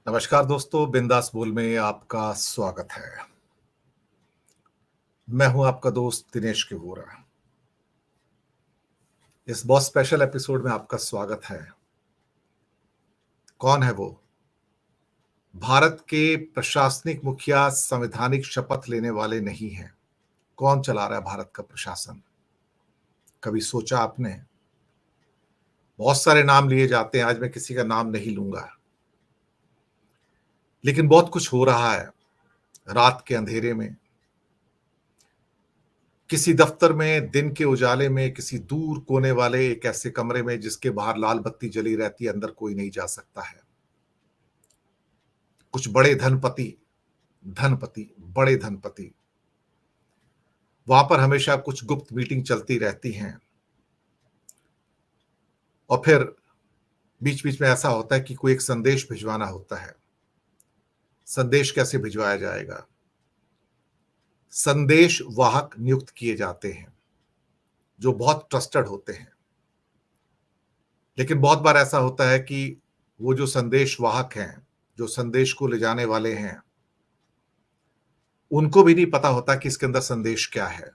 नमस्कार दोस्तों, बिंदास बोल में आपका स्वागत है। मैं हूं आपका दोस्त दिनेश के वोरा। इस बहुत स्पेशल एपिसोड में आपका स्वागत है। कौन है वो? भारत के प्रशासनिक मुखिया संवैधानिक शपथ लेने वाले नहीं हैं। कौन चला रहा है भारत का प्रशासन? कभी सोचा आपने? बहुत सारे नाम लिए जाते हैं, आज मैं किसी का नाम नहीं लूंगा, लेकिन बहुत कुछ हो रहा है रात के अंधेरे में, किसी दफ्तर में दिन के उजाले में, किसी दूर कोने वाले एक ऐसे कमरे में जिसके बाहर लाल बत्ती जली रहती है, अंदर कोई नहीं जा सकता है। कुछ बड़े धनपति धनपति बड़े धनपति, वहां पर हमेशा कुछ गुप्त मीटिंग चलती रहती हैं और फिर बीच बीच में ऐसा होता है कि कोई एक संदेश भिजवाना होता है। संदेश कैसे भिजवाया जाएगा? संदेश वाहक नियुक्त किए जाते हैं जो बहुत ट्रस्टेड होते हैं, लेकिन बहुत बार ऐसा होता है कि वो जो संदेश वाहक हैं, जो संदेश को ले जाने वाले हैं, उनको भी नहीं पता होता कि इसके अंदर संदेश क्या है।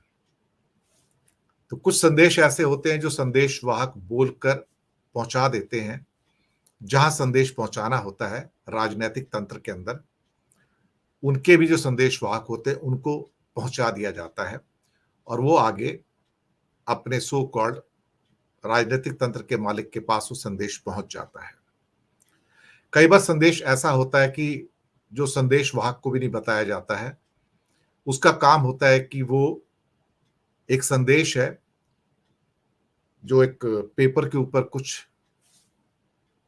तो कुछ संदेश ऐसे होते हैं जो संदेश वाहक बोलकर पहुंचा देते हैं जहां संदेश पहुंचाना होता है। राजनीतिक तंत्र के अंदर उनके भी जो संदेश वाहक होते हैं उनको पहुंचा दिया जाता है और वो आगे अपने सो कॉल्ड राजनीतिक तंत्र के मालिक के पास वो संदेश पहुंच जाता है। कई बार संदेश ऐसा होता है कि जो संदेश वाहक को भी नहीं बताया जाता है, उसका काम होता है कि वो एक संदेश है जो एक पेपर के ऊपर कुछ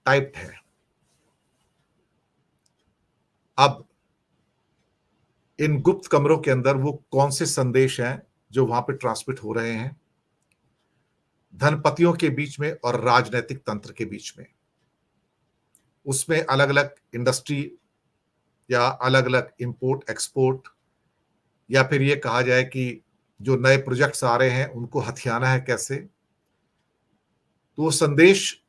टाइप्ड है। अब इन गुप्त कमरों के अंदर वो कौन से संदेश हैं जो वहां पे ट्रांसमिट हो रहे हैं, धनपतियों के बीच में और राजनीतिक तंत्र के बीच में, उसमें अलग अलग इंडस्ट्री या अलग अलग इंपोर्ट एक्सपोर्ट, या फिर ये कहा जाए कि जो नए प्रोजेक्ट्स आ रहे हैं उनको हथियाना है कैसे। तो वो संदेश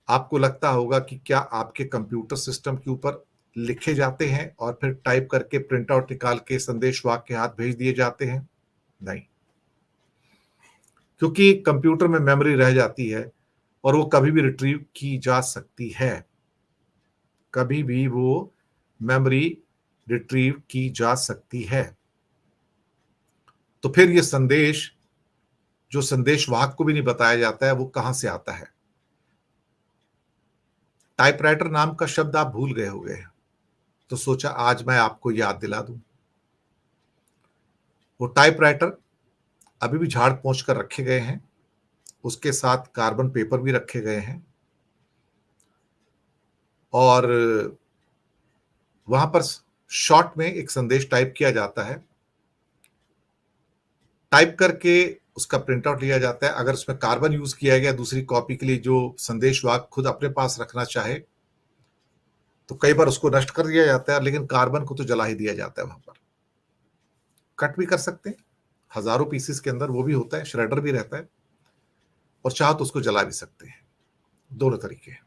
आपको लगता होगा कि क्या आपके कंप्यूटर सिस्टम के ऊपर लिखे जाते हैं और फिर टाइप करके प्रिंट आउट निकाल के संदेश वाहक के हाथ भेज दिए जाते हैं? नहीं, क्योंकि कंप्यूटर में मेमोरी रह जाती है और वो कभी भी रिट्रीव की जा सकती है। कभी भी वो मेमोरी रिट्रीव की जा सकती है। तो फिर ये संदेश जो संदेश वाहक को भी नहीं बताया जाता है, वो कहां से आता है? टाइपराइटर नाम का शब्द आप भूल गए होंगे, तो सोचा आज मैं आपको याद दिला दूं। वो टाइपराइटर अभी भी झाड़ पोंछ कर रखे गए हैं, उसके साथ कार्बन पेपर भी रखे गए हैं और वहां पर शॉर्ट में एक संदेश टाइप किया जाता है। टाइप करके उसका प्रिंट आउट लिया जाता है। अगर उसमें कार्बन यूज किया गया दूसरी कॉपी के लिए, जो संदेश वाहक खुद अपने पास रखना चाहे, तो कई बार उसको नष्ट कर दिया जाता है, लेकिन कार्बन को तो जला ही दिया जाता है। वहां पर कट भी कर सकते हैं, हजारों पीसेस के अंदर वो भी होता है, श्रेडर भी रहता है, और चाहो तो उसको जला भी सकते हैं। दोनों तरीके हैं।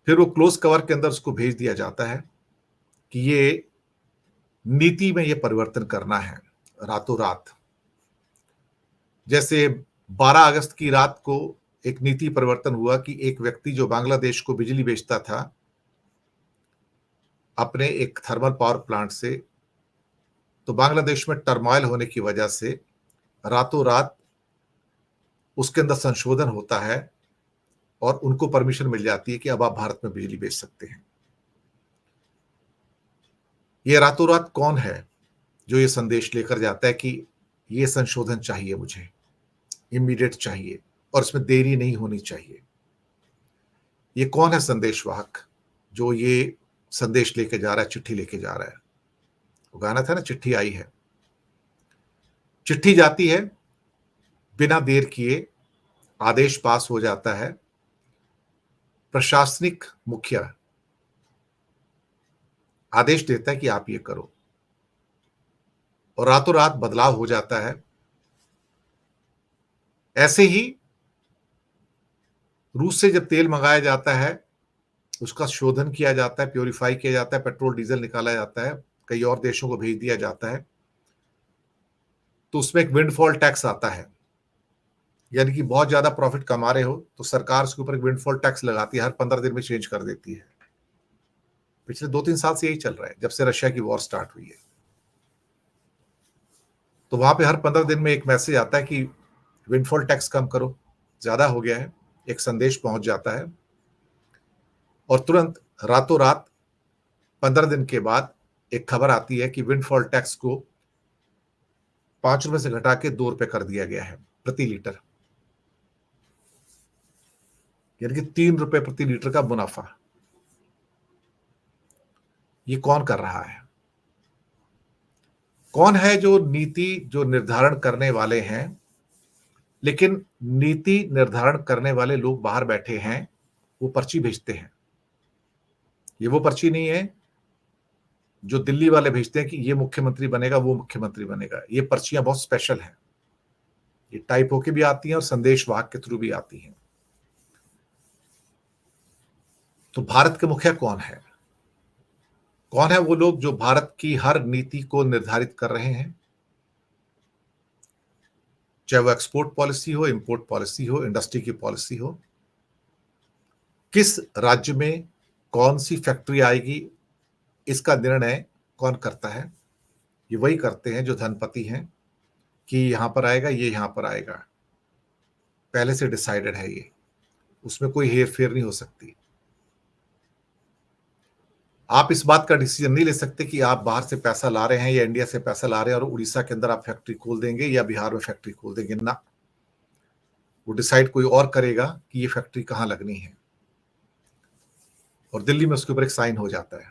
फिर वो क्लोज कवर के अंदर उसको भेज दिया जाता है कि ये नीति में ये परिवर्तन करना है रातों रात। जैसे 12 अगस्त की रात को एक नीति परिवर्तन हुआ कि एक व्यक्ति जो बांग्लादेश को बिजली बेचता था अपने एक थर्मल पावर प्लांट से, तो बांग्लादेश में टर्मोइल होने की वजह से रातों रात उसके अंदर संशोधन होता है और उनको परमिशन मिल जाती है कि अब आप भारत में बिजली बेच सकते हैं। ये रातों रात कौन है जो ये संदेश लेकर जाता है कि ये संशोधन चाहिए, मुझे इमीडिएट चाहिए और इसमें देरी नहीं होनी चाहिए? ये कौन है संदेश वाहक जो ये संदेश लेके जा रहा है, चिट्ठी लेके जा रहा है? वो गाना था ना, चिट्ठी आई है। चिट्ठी जाती है, बिना देर किए आदेश पास हो जाता है, प्रशासनिक मुखिया आदेश देता है कि आप ये करो, और रातों रात बदलाव हो जाता है। ऐसे ही रूस से जब तेल मंगाया जाता है उसका शोधन किया जाता है, प्योरीफाई किया जाता है, पेट्रोल डीजल निकाला जाता है, कई और देशों को भेज दिया जाता है, तो उसमें एक विंडफॉल टैक्स आता है। यानी कि बहुत ज्यादा प्रॉफिट कमा रहे हो तो सरकार उसके ऊपर एक विंडफॉल टैक्स लगाती है, हर 15 दिन में चेंज कर देती है। पिछले 2-3 साल से यही चल रहा है, जब से रशिया की वॉर स्टार्ट हुई है। तो वहां पे हर 15 दिन में एक मैसेज आता है कि विंडफॉल टैक्स कम करो, ज्यादा हो गया है, एक संदेश पहुंच जाता है, और तुरंत रातों रात 15 दिन के बाद एक खबर आती है कि विंडफॉल टैक्स को 5 रुपए से घटा के 2 रुपए कर दिया गया है प्रति लीटर। यानी कि 3 रुपए प्रति लीटर का मुनाफा। ये कौन कर रहा है? कौन है जो नीति जो निर्धारण करने वाले हैं? लेकिन नीति निर्धारण करने वाले लोग बाहर बैठे हैं, वो पर्ची भेजते हैं। ये वो पर्ची नहीं है जो दिल्ली वाले भेजते हैं कि ये मुख्यमंत्री बनेगा, वो मुख्यमंत्री बनेगा। ये पर्चियां बहुत स्पेशल हैं, ये टाइप होके भी आती हैं और संदेश वाहक के थ्रू भी आती हैं। तो भारत के मुखिया कौन है? कौन है वो लोग जो भारत की हर नीति को निर्धारित कर रहे हैं? चाहे वो एक्सपोर्ट पॉलिसी हो, इंपोर्ट पॉलिसी हो, इंडस्ट्री की पॉलिसी हो, किस राज्य में कौन सी फैक्ट्री आएगी, इसका निर्णय कौन करता है? ये वही करते हैं जो धनपति हैं कि यहां पर आएगा, ये यहां पर आएगा, पहले से डिसाइडेड है ये, उसमें कोई हेर फेर नहीं हो सकती। आप इस बात का डिसीजन नहीं ले सकते कि आप बाहर से पैसा ला रहे हैं या इंडिया से पैसा ला रहे हैं और उड़ीसा के अंदर आप फैक्ट्री खोल देंगे या बिहार में फैक्ट्री खोल देंगे ना। वो डिसाइड कोई और करेगा कि ये फैक्ट्री कहां लगनी है, और दिल्ली में उसके ऊपर एक साइन हो जाता है।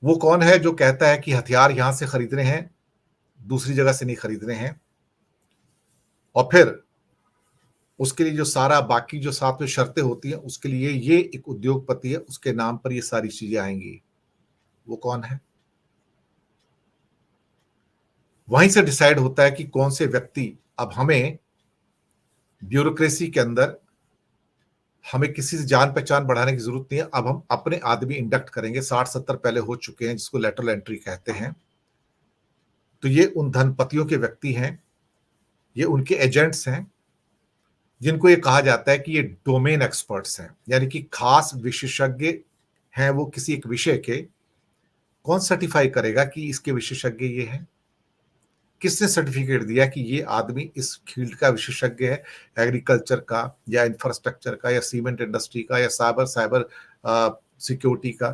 वो कौन है जो कहता है कि हथियार यहां से खरीदने हैं, दूसरी जगह से नहीं खरीदने हैं, और फिर उसके लिए जो सारा बाकी जो साथ में शर्तें होती हैं उसके लिए ये एक उद्योगपति है, उसके नाम पर ये सारी चीजें आएंगी। वो कौन है? वहीं से डिसाइड होता है कि कौन से व्यक्ति, अब हमें ब्यूरोक्रेसी के अंदर हमें किसी से जान पहचान बढ़ाने की जरूरत नहीं है। अब हम अपने आदमी इंडक्ट करेंगे, 60-70 पहले हो चुके हैं, जिसको लेटरल एंट्री कहते हैं। तो ये उन धनपतियों के व्यक्ति हैं, ये उनके एजेंट्स हैं, जिनको ये कहा जाता है कि ये डोमेन एक्सपर्ट्स हैं, यानी कि खास विशेषज्ञ हैं वो किसी एक विषय के। कौन सर्टिफाई करेगा कि इसके विशेषज्ञ ये हैं? किसने सर्टिफिकेट दिया कि ये आदमी इस फील्ड का विशेषज्ञ है, एग्रीकल्चर का या इंफ्रास्ट्रक्चर का या सीमेंट इंडस्ट्री का या साइबर साइबर सिक्योरिटी का?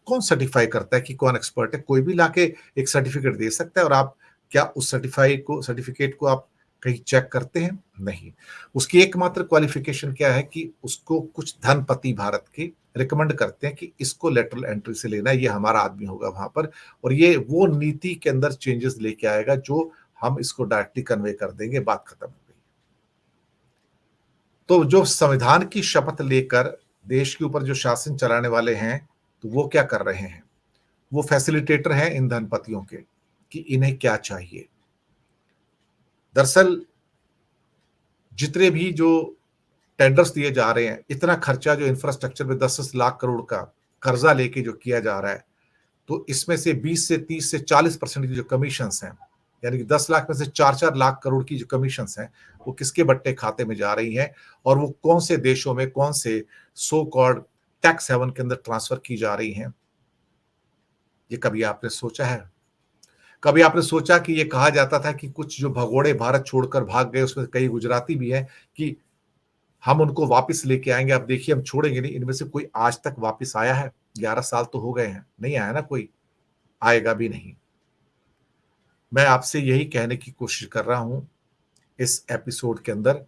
कौन सर्टिफाई करता है कि कौन एक्सपर्ट है? कोई भी लाके एक सर्टिफिकेट दे सकता है, और आप क्या उस सर्टिफिकेट को आप कहीं चेक करते हैं? नहीं। उसकी एकमात्र क्वालिफिकेशन क्या है कि उसको कुछ धनपति भारत के रिकमेंड करते हैं कि इसको लेटरल एंट्री से लेना है, ये हमारा आदमी होगा वहां पर, और ये वो नीति के अंदर चेंजेस लेके आएगा जो हम इसको डायरेक्टली कन्वे कर देंगे, बात खत्म हो गई। तो जो संविधान की शपथ लेकर देश के ऊपर जो शासन चलाने वाले हैं, तो वो क्या कर रहे हैं? वो फैसिलिटेटर हैं इन धनपतियों के कि इन्हें क्या चाहिए। दरअसल जितने भी जो टेंडर्स दिए जा रहे हैं, इतना खर्चा जो इंफ्रास्ट्रक्चर में 10-10 लाख करोड़ का कर्जा लेके जो किया जा रहा है, तो इसमें से 20 से 30 से 40% की जो कमीशंस हैं, यानी कि 10 लाख में से 4-4 लाख करोड़ की जो कमीशंस हैं, वो किसके बट्टे खाते में जा रही हैं, और वो कौन से देशों में, कौन से सो कॉल्ड टैक्स हेवन के अंदर ट्रांसफर की जा रही हैं? ये कभी आपने सोचा है? कभी आपने सोचा कि ये कहा जाता था कि कुछ जो भगोड़े भारत छोड़कर भाग गए, उसमें कई गुजराती भी हैं, कि हम उनको वापस लेके आएंगे, अब देखिए हम छोड़ेंगे नहीं। इनमें से कोई आज तक वापस आया है? 11 साल तो हो गए हैं, नहीं आया ना कोई, आएगा भी नहीं। मैं आपसे यही कहने की कोशिश कर रहा हूं इस एपिसोड के अंदर,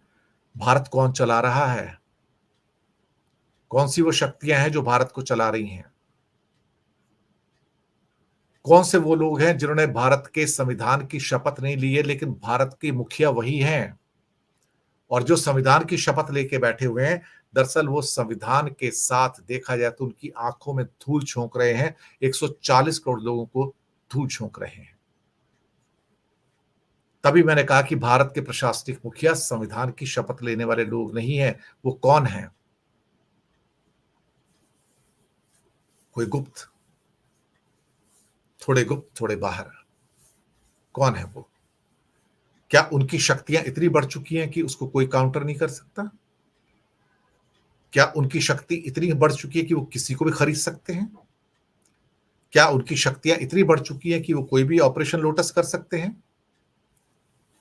भारत कौन चला रहा है? कौन सी वो शक्तियां हैं जो भारत को चला रही हैं? कौन से वो लोग हैं जिन्होंने भारत के संविधान की शपथ नहीं ली है, लेकिन भारत के मुखिया वही हैं, और जो संविधान की शपथ लेके बैठे हुए हैं, दरअसल वो संविधान के साथ देखा जाए तो उनकी आंखों में धूल झोंक रहे हैं, 140 करोड़ लोगों को धूल झोंक रहे हैं। तभी मैंने कहा कि भारत के प्रशासनिक मुखिया संविधान की शपथ लेने वाले लोग नहीं हैं। वो कौन हैं? कोई गुप्त, थोड़े गुप्त थोड़े बाहर। कौन है वो? क्या उनकी शक्तियां इतनी बढ़ चुकी हैं कि उसको कोई काउंटर नहीं कर सकता? क्या उनकी शक्ति इतनी बढ़ चुकी है कि वो किसी को भी खरीद सकते हैं? क्या उनकी शक्तियां इतनी बढ़ चुकी हैं कि वो कोई भी ऑपरेशन लोटस कर सकते हैं?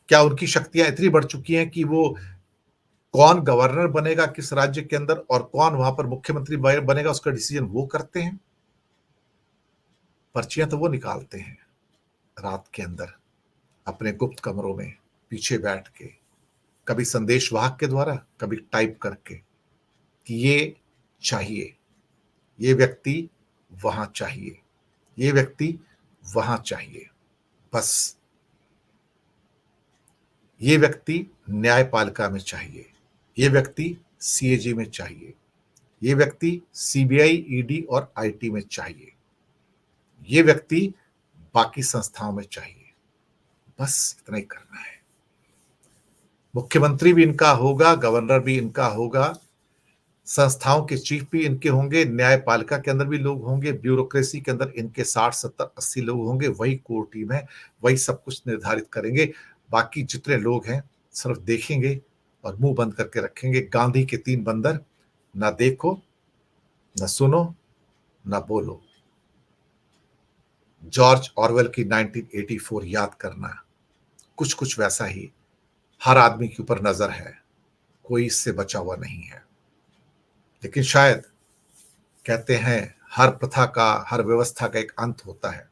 क्या उनकी शक्तियां इतनी बढ़ चुकी हैं कि वो कौन गवर्नर बनेगा किस राज्य के अंदर और कौन वहां पर मुख्यमंत्री बनेगा उसका डिसीजन वो करते हैं? पर्चियां तो वो निकालते हैं रात के अंदर अपने गुप्त कमरों में पीछे बैठ के, कभी संदेशवाहक के द्वारा, कभी टाइप करके कि ये चाहिए, ये व्यक्ति वहां चाहिए, ये व्यक्ति वहां चाहिए। बस ये व्यक्ति न्यायपालिका में चाहिए, ये व्यक्ति सीएजी में चाहिए, ये व्यक्ति सीबीआई, ईडी और आईटी में चाहिए, ये व्यक्ति बाकी संस्थाओं में चाहिए। बस इतना ही करना है। मुख्यमंत्री भी इनका होगा, गवर्नर भी इनका होगा, संस्थाओं के चीफ भी इनके होंगे, न्यायपालिका के अंदर भी लोग होंगे, ब्यूरोक्रेसी के अंदर इनके 60 70 80 लोग होंगे। वही कोर टीम है, वही सब कुछ निर्धारित करेंगे। बाकी जितने लोग हैं सिर्फ देखेंगे और मुंह बंद करके रखेंगे। गांधी के 3 बंदर, ना देखो, ना सुनो, ना बोलो। जॉर्ज ऑरवेल की 1984 याद करना, कुछ कुछ वैसा ही हर आदमी के ऊपर नजर है, कोई इससे बचा हुआ नहीं है। लेकिन शायद कहते हैं हर प्रथा का, हर व्यवस्था का एक अंत होता है।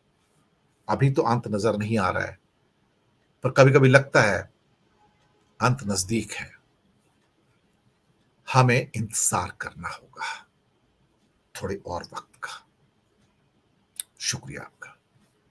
अभी तो अंत नजर नहीं आ रहा है, पर कभी कभी लगता है अंत नजदीक है। हमें इंतजार करना होगा थोड़े और वक्त का। शुक्रिया आपका।